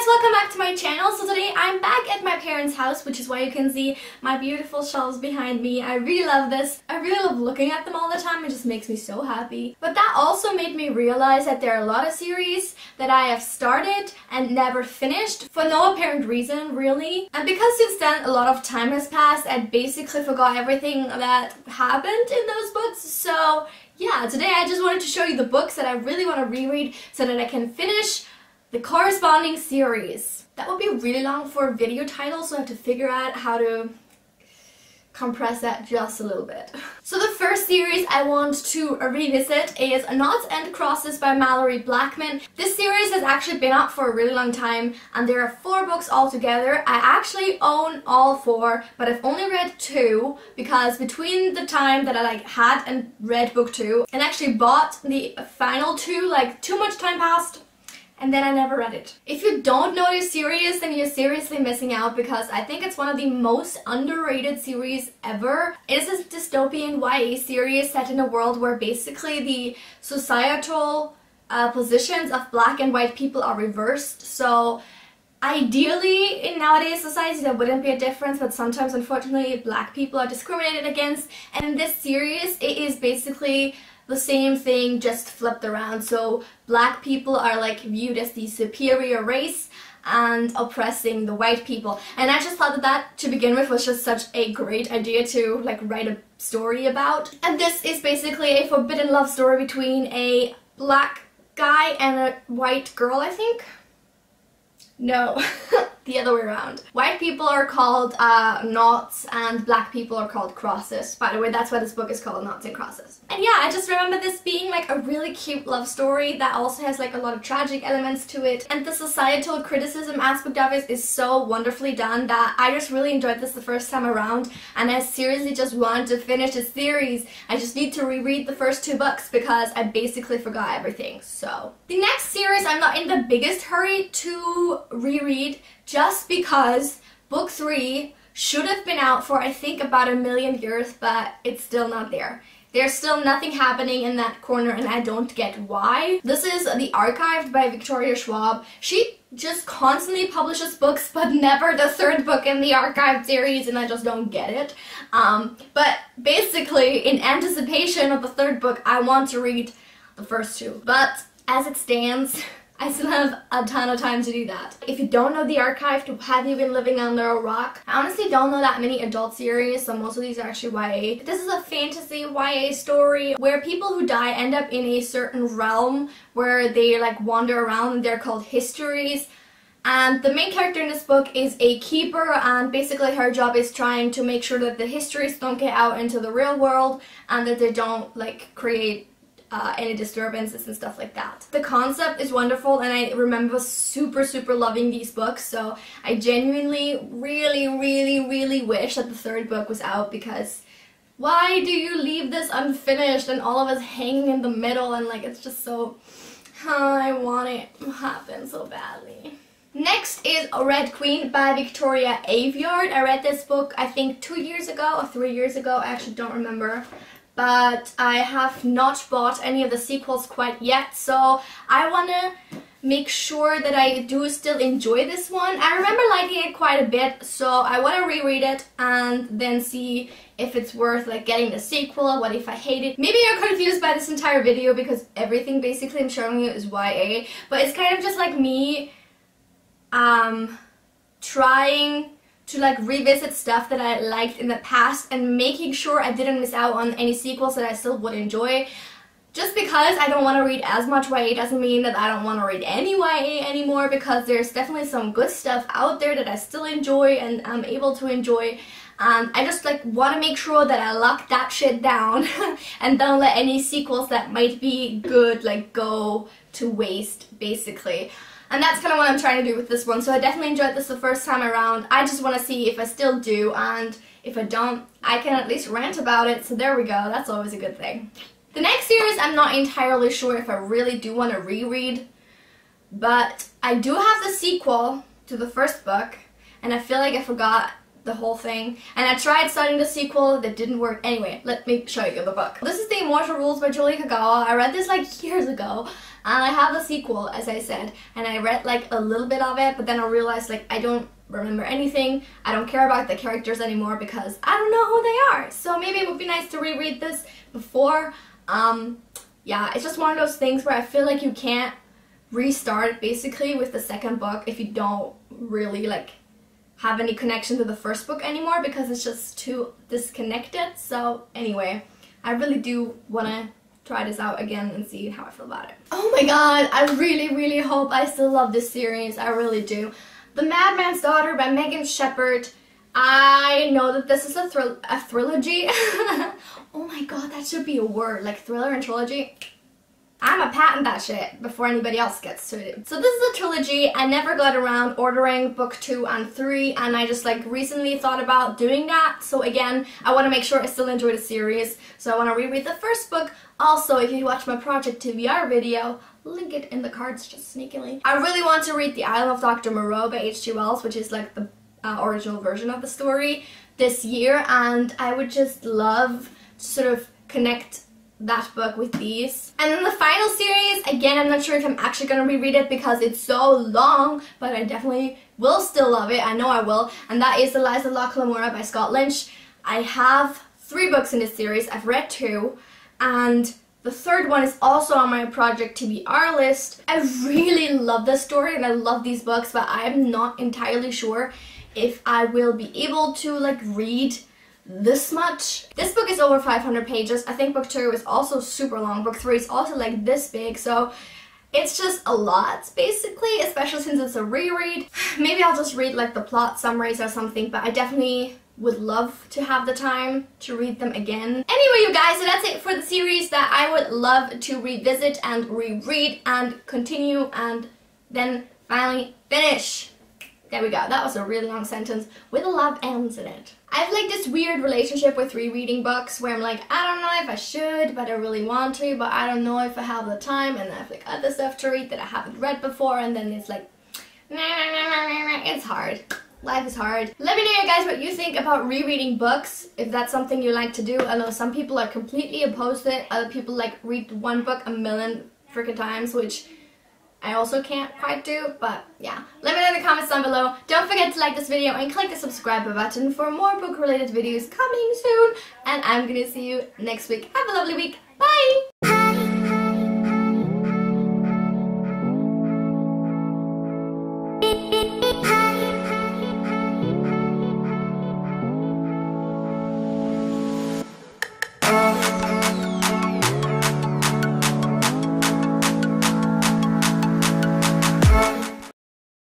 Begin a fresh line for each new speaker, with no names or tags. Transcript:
guys, welcome back to my channel. So today I'm back at my parents' house, which is why you can see my beautiful shelves behind me. I really love this. I really love looking at them all the time. It just makes me so happy. But that also made me realize that there are a lot of series that I have started and never finished for no apparent reason, really. And because since then a lot of time has passed, I basically forgot everything that happened in those books. So yeah, today I just wanted to show you the books that I really want to reread so that I can finish the corresponding series. That would be really long for a video title, so I have to figure out how to compress that just a little bit. So the first series I want to revisit is Noughts and Crosses by Mallory Blackman. This series has actually been out for a really long time and there are 4 books altogether. I actually own all 4, but I've only read 2 because between the time that I had and read book 2 and actually bought the final 2, too much time passed. And then I never read it. If you don't know this series, then you're seriously missing out because I think it's one of the most underrated series ever. It is a dystopian YA series set in a world where basically the societal positions of black and white people are reversed. So ideally, in nowadays society, there wouldn't be a difference, but sometimes, unfortunately, black people are discriminated against. And in this series, it is basically the same thing, just flipped around. So black people are viewed as the superior race and oppressing the white people. And I just thought that to begin with was just such a great idea to write a story about. And this is basically a forbidden love story between a black guy and a white girl, I think. No, the other way around. White people are called Noughts and black people are called Crosses. By the way, that's why this book is called Noughts and Crosses. And yeah, I just remember this being a really cute love story that also has a lot of tragic elements to it. And the societal criticism aspect of it is so wonderfully done that I just really enjoyed this the first time around. And I seriously just wanted to finish this series. I just need to reread the first 2 books because I basically forgot everything. So the next series I'm not in the biggest hurry to reread just because book 3 should have been out for I think about 1,000,000 years, but it's still not there. There's still nothing happening in that corner and I don't get why. This is The Archived by Victoria Schwab. She just constantly publishes books but never the 3rd book in the Archived series and I just don't get it. But basically in anticipation of the 3rd book I want to read the first 2. But as it stands, I still have a ton of time to do that. If you don't know The Archived, have you been living under a rock? I honestly don't know that many adult series, so most of these are actually YA. This is a fantasy YA story where people who die end up in a certain realm where they wander around and they're called histories. And the main character in this book is a keeper and basically her job is trying to make sure that the histories don't get out into the real world and that they don't create any disturbances and stuff like that. The concept is wonderful and I remember super loving these books, so I genuinely really wish that the 3rd book was out because why do you leave this unfinished and all of us hanging in the middle and it's just so, I want it to happen so badly. Next is Red Queen by Victoria Aveyard. I read this book I think 2 years ago or 3 years ago, I actually don't remember. But I have not bought any of the sequels quite yet, so I want to make sure that I do still enjoy this one. I remember liking it quite a bit, so I want to reread it and then see if it's worth getting the sequel. What if I hate it? Maybe you're confused by this entire video because everything basically I'm showing you is YA, but it's kind of just me trying to revisit stuff that I liked in the past and making sure I didn't miss out on any sequels that I still would enjoy. Just because I don't want to read as much YA doesn't mean that I don't want to read any YA anymore, because there's definitely some good stuff out there that I still enjoy and I'm able to enjoy. And I just want to make sure that I lock that shit down and don't let any sequels that might be good go to waste, basically. And that's kind of what I'm trying to do with this one. So I definitely enjoyed this the first time around. I just want to see if I still do, and if I don't, I can at least rant about it. So there we go. That's always a good thing. The next series, I'm not entirely sure if I really do want to reread, but I do have the sequel to the 1st book, and I feel like I forgot the whole thing. And I tried starting the sequel, that didn't work. Anyway, let me show you the book. This is The Immortal Rules by Julie Kagawa. I read this years ago. And I have the sequel, as I said, and I read like a little bit of it, but then I realized like I don't remember anything. I don't care about the characters anymore because I don't know who they are. So maybe it would be nice to reread this before. Yeah, it's just one of those things where I feel like you can't restart basically with the second book if you don't really like have any connection to the first book anymore, because it's just too disconnected. So anyway, I really do want to try this out again and see how I feel about it. Oh my god, I really hope I still love this series. I really do. The Madman's Daughter by Megan Shepherd. I know that this is a trilogy. Oh my god, that should be a word, like thriller and trilogy. I'ma patent that shit before anybody else gets to it. So this is a trilogy. I never got around ordering book 2 and 3, and I just like recently thought about doing that. So again, I want to make sure I still enjoy the series. So I want to reread the first book. Also, if you watch my Project TBR video, link it in the cards just sneakily. I really want to read The Island of Dr. Moreau by H.G. Wells, which is like the original version of the story, this year, and I would just love to sort of connect that book with these. And then the final series, again, I'm not sure if I'm actually going to reread it because it's so long, but I definitely will still love it. I know I will. And that is The Lies of Locke Lamora by Scott Lynch. I have 3 books in this series. I've read 2, and the third one is also on my Project TBR list. I really love this story and I love these books, but I'm not entirely sure if I will be able to like read this much. This book is over 500 pages. I think book 2 is also super long. Book 3 is also like this big, so it's just a lot basically, especially since it's a reread. Maybe I'll just read like the plot summaries or something, but I definitely would love to have the time to read them again. Anyway, you guys, so that's it for the series that I would love to revisit and reread and continue and then finally finish. There we go. That was a really long sentence with a lot of ends in it. I have like this weird relationship with rereading books where I'm like, I don't know if I should, but I really want to, but I don't know if I have the time, and then I have like other stuff to read that I haven't read before, and then it's like, it's hard. Life is hard. Let me know, you guys, what you think about rereading books, if that's something you like to do. I know some people are completely opposed to it. Other people like read one book a million freaking times, which I also can't quite do, but yeah. Let me know in the comments down below. Don't forget to like this video and click the subscribe button for more book-related videos coming soon. And I'm gonna see you next week. Have a lovely week.